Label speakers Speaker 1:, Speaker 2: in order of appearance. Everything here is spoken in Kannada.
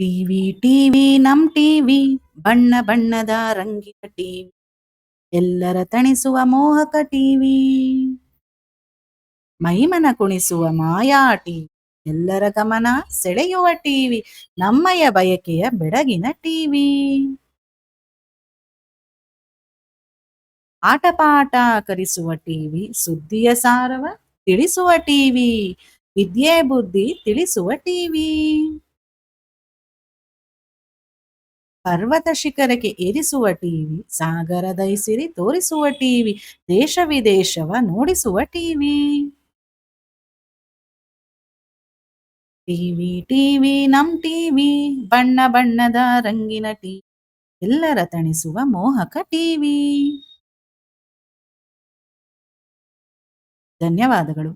Speaker 1: ಟಿವಿ ಟಿವಿ ನಮ್ ಟಿವಿ ಬಣ್ಣ ಬಣ್ಣದ ರಂಗಿನ ಟಿವಿ ಎಲ್ಲರ ತಣಿಸುವ ಮೋಹಕ ಟಿವಿ ಮೈಮನ ಕುಣಿಸುವ ಮಾಯಾ ಟಿವಿ ಎಲ್ಲರ ಗಮನ ಸೆಳೆಯುವ ಟಿವಿ ನಮ್ಮಯ ಬಯಕೆಯ ಬೆಡಗಿನ ಟಿವಿ ಆಟಪಾಠ ಕಲಿಸುವ ಟಿವಿ ಸುದ್ದಿಯ ಸಾರವ ತಿಳಿಸುವ ಟಿವಿ ವಿದ್ಯೆ ಬುದ್ಧಿ ತಿಳಿಸುವ ಟಿವಿ ಪರ್ವತ ಶಿಖರಕ್ಕೆ ಏರಿಸುವ ಟಿವಿ ಸಾಗರದೈಸಿರಿ ತೋರಿಸುವ ಟಿವಿ ದೇಶ ವಿದೇಶವ ನೋಡಿಸುವ ಟಿವಿ ಟಿವಿ ಟಿವಿ ನಮ್ ಟಿವಿ ಬಣ್ಣ ಬಣ್ಣದ ರಂಗಿನ ಟಿವಿ ಎಲ್ಲರ ತಣಿಸುವ ಮೋಹಕ ಟಿವಿ ಧನ್ಯವಾದಗಳು.